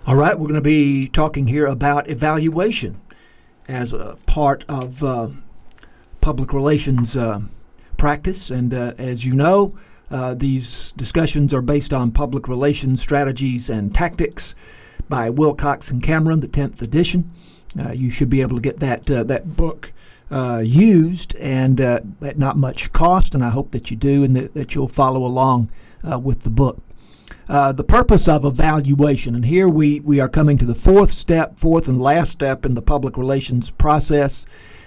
All right, we're going to be talking here about evaluation as a part of public relations practice. And as you know, these discussions are based on Public Relations Strategies and Tactics by Wilcox and Cameron, the 10th edition. You should be able to get that book used and at not much cost, and I hope that you do and that you'll follow along with the book. The purpose of evaluation, and here we are coming to the fourth and last step in the public relations process,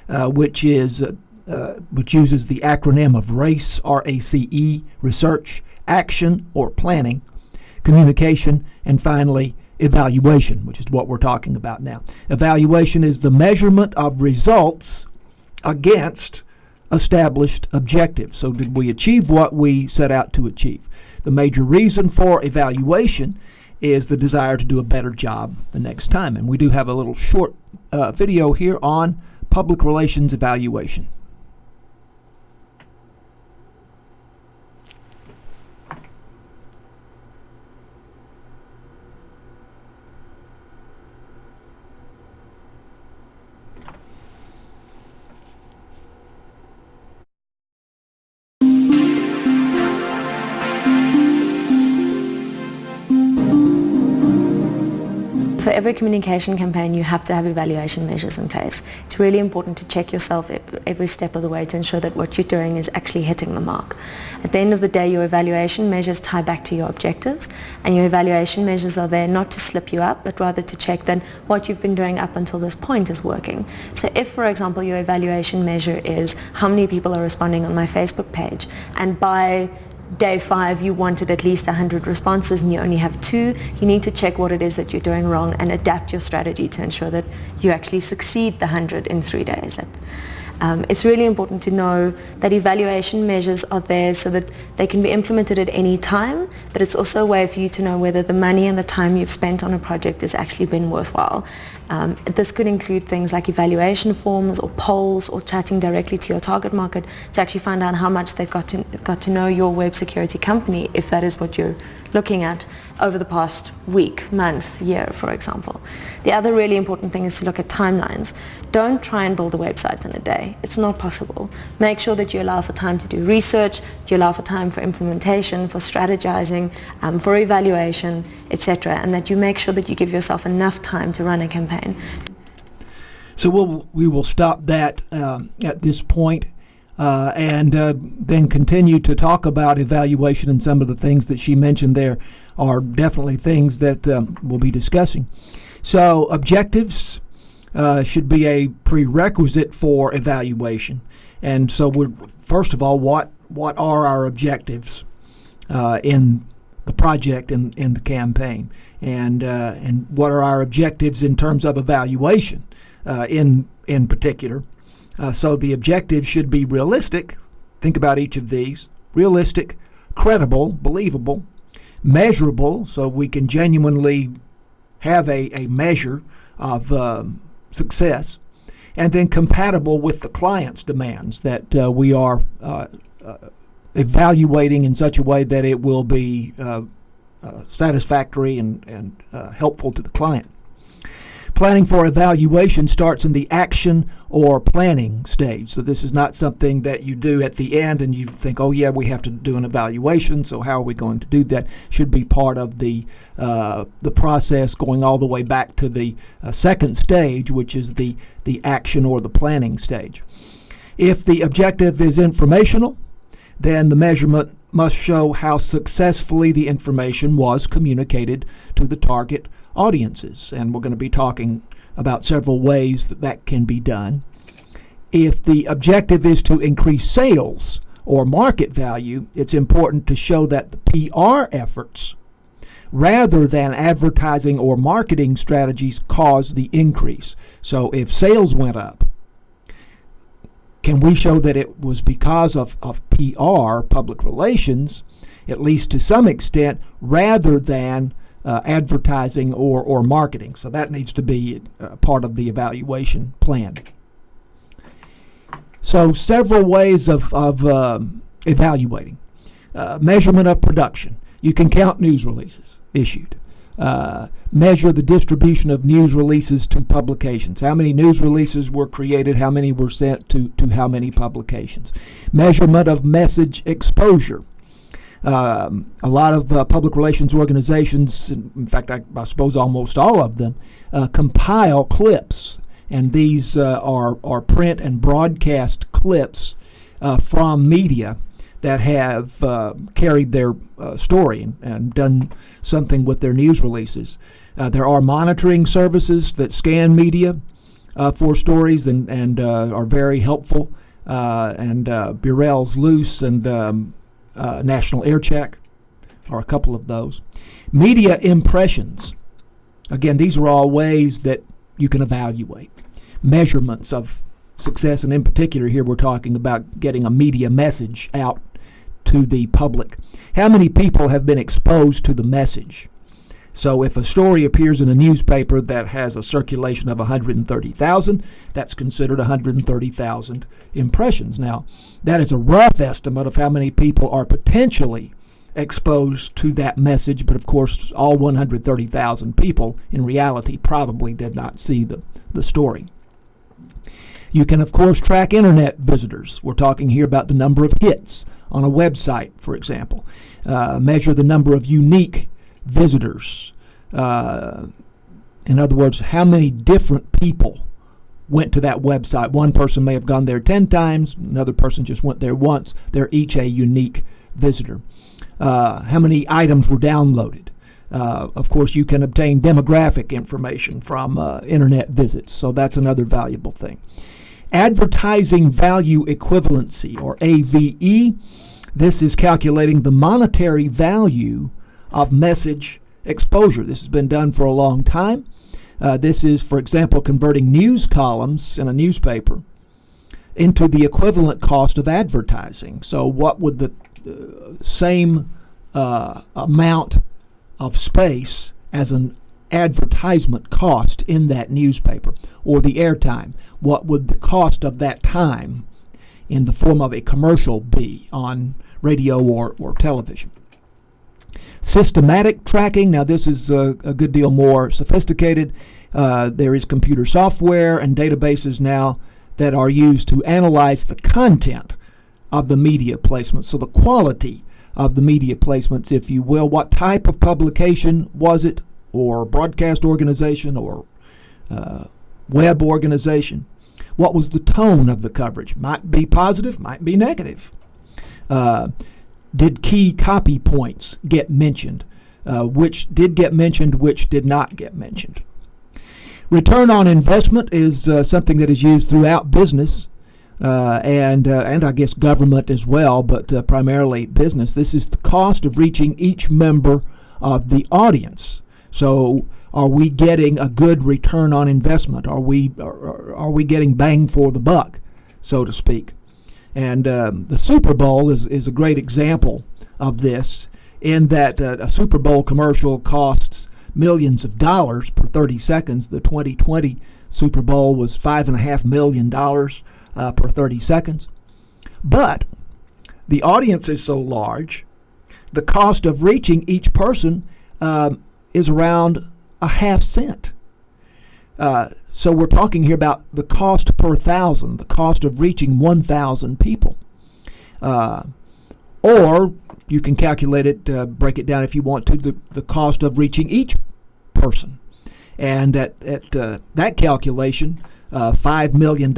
which uses the acronym of RACE, R-A-C-E, research, action or planning, communication, and finally evaluation, which is what we're talking about now. Evaluation is the measurement of results against established objectives. So did we achieve what we set out to achieve? The major reason for evaluation is the desire to do a better job the next time. And we do have a little short video here on public relations evaluation. For every communication campaign, you have to have evaluation measures in place. It's really important to check yourself every step of the way to ensure that what you're doing is actually hitting the mark. At the end of the day, your evaluation measures tie back to your objectives, and your evaluation measures are there not to slip you up, but rather to check that what you've been doing up until this point is working. So if, for example, your evaluation measure is how many people are responding on my Facebook page, and by Day 5 you wanted at least 100 responses and you only have 2, you need to check what it is that you're doing wrong and adapt your strategy to ensure that you actually succeed the 100 in 3 days. It's really important to know that evaluation measures are there so that they can be implemented at any time, but it's also a way for you to know whether the money and the time you've spent on a project has actually been worthwhile. This could include things like evaluation forms or polls or chatting directly to your target market to actually find out how much they've got to know your web security company, if that is what you're looking at, over the past week, month, year, for example. The other really important thing is to look at timelines. Don't try and build a website in a day. It's not possible. Make sure that you allow for time to do research, that you allow for time for implementation, for strategizing, for evaluation, etc., and that you make sure that you give yourself enough time to run a campaign. So we will stop that at this point. And then continue to talk about evaluation, and some of the things that she mentioned there are definitely things that we'll be discussing. So objectives should be a prerequisite for evaluation. And so first of all, what are our objectives in the project, in the campaign? And what are our objectives in terms of evaluation in particular? So the objectives should be realistic. Think about each of these. Realistic, credible, believable, measurable, so we can genuinely have a measure of success, and then compatible with the client's demands, that we are evaluating in such a way that it will be satisfactory and helpful to the client. Planning for evaluation starts in the action or planning stage. So this is not something that you do at the end and you think, oh yeah, we have to do an evaluation, so how are we going to do that? Should be part of the process going all the way back to the second stage, which is the action or the planning stage. If the objective is informational, then the measurement must show how successfully the information was communicated to the target audiences, and we're going to be talking about several ways that can be done. If the objective is to increase sales or market value, it's important to show that the PR efforts, rather than advertising or marketing strategies, caused the increase. So if sales went up, can we show that it was because of PR, public relations, at least to some extent, rather than advertising or marketing? So that needs to be part of the evaluation plan. So several ways of evaluating. Measurement of production. You can count news releases issued. Measure the distribution of news releases to publications. How many news releases were created? How many were sent to how many publications? Measurement of message exposure. A lot of public relations organizations, in fact, I suppose almost all of them, compile clips, and these are print and broadcast clips from media that have carried their story and done something with their news releases. There are monitoring services that scan media for stories and are very helpful, and Burrell's Loose and National Air Check are a couple of those. Media impressions. Again, these are all ways that you can evaluate measurements of success, and in particular here we're talking about getting a media message out to the public. How many people have been exposed to the message? So if a story appears in a newspaper that has a circulation of 130,000, that's considered 130,000 impressions. Now, that is a rough estimate of how many people are potentially exposed to that message, but of course all 130,000 people in reality probably did not see the story. You can, of course, track internet visitors. We're talking here about the number of hits on a website, for example. Measure the number of unique visitors. In other words, how many different people went to that website. One person may have gone there 10 times, another person just went there once. They're each a unique visitor. How many items were downloaded? Of course, you can obtain demographic information from internet visits, so that's another valuable thing. Advertising value equivalency, or AVE. This is calculating the monetary value of message exposure. This has been done for a long time. This is, for example, converting news columns in a newspaper into the equivalent cost of advertising. So what would the same amount of space as an advertisement cost in that newspaper, or the airtime? What would the cost of that time in the form of a commercial be on radio or television? Systematic tracking. Now this is a good deal more sophisticated. There is computer software and databases now that are used to analyze the content of the media placements, so the quality of the media placements, if you will. What type of publication was it, or broadcast organization, or web organization? What was the tone of the coverage? Might be positive, might be negative. Did key copy points get mentioned? Which did get mentioned, which did not get mentioned? Return on investment is something that is used throughout business and I guess government as well, but primarily business. This is the cost of reaching each member of the audience. So are we getting a good return on investment? Are we getting bang for the buck, so to speak? And the Super Bowl is a great example of this, in that a Super Bowl commercial costs millions of dollars per 30 seconds. The 2020 Super Bowl was $5.5 million per 30 seconds. But the audience is so large, the cost of reaching each person is around a half cent. So we're talking here about the cost per thousand, the cost of reaching 1,000 people. Or you can calculate it, break it down if you want to, the cost of reaching each person. And at that calculation, $5 million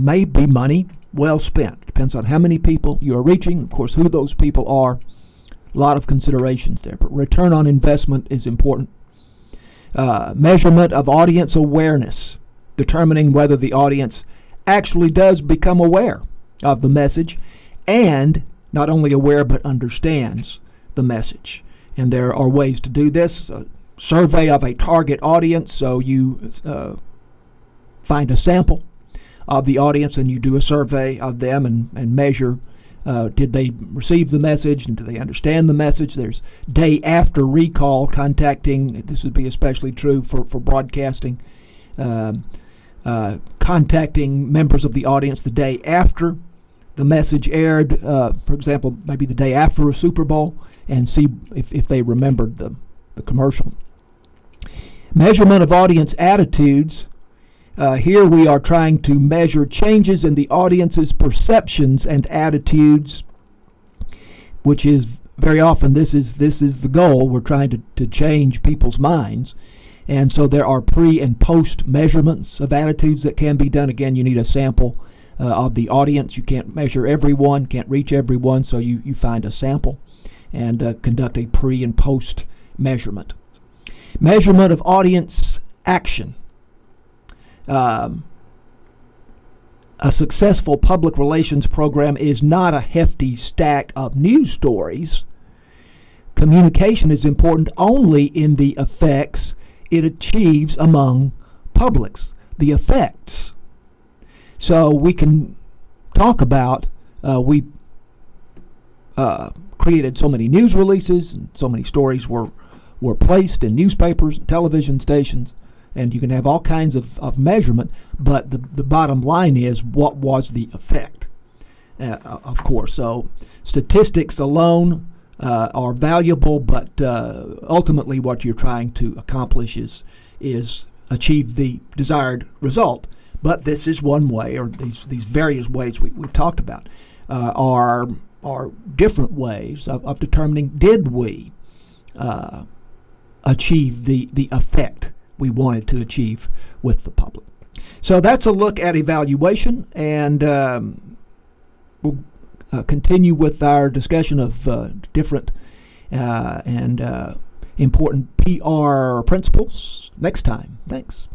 may be money well spent. Depends on how many people you are reaching, of course, who those people are. A lot of considerations there, but return on investment is important. Measurement of audience awareness, determining whether the audience actually does become aware of the message, and not only aware but understands the message. And there are ways to do this. A survey of a target audience, so you find a sample of the audience and you do a survey of them and measure did they receive the message and do they understand the message. There's day after recall, contacting, this would be especially true for broadcasting, contacting members of the audience the day after the message aired, for example, maybe the day after a Super Bowl, and see if they remembered the commercial. Measurement of audience attitudes. Here we are trying to measure changes in the audience's perceptions and attitudes, which is very often this is the goal. We're trying to change people's minds. And so there are pre and post measurements of attitudes that can be done. Again, you need a sample of the audience. You can't measure everyone, can't reach everyone, so you find a sample and conduct a pre and post measurement. Measurement of audience action. A successful public relations program is not a hefty stack of news stories. Communication is important only in the effects it achieves among publics, the effects. So we can talk about we created so many news releases and so many stories were placed in newspapers and television stations, and you can have all kinds of measurement, but the bottom line is, what was the effect? Of course, so statistics alone are valuable, but ultimately what you're trying to accomplish is achieve the desired result. But this is one way, or these various ways we've talked about are different ways of determining, did we achieve the effect we wanted to achieve with the public. So that's a look at evaluation, and we'll continue with our discussion of different and important PR principles next time. Thanks.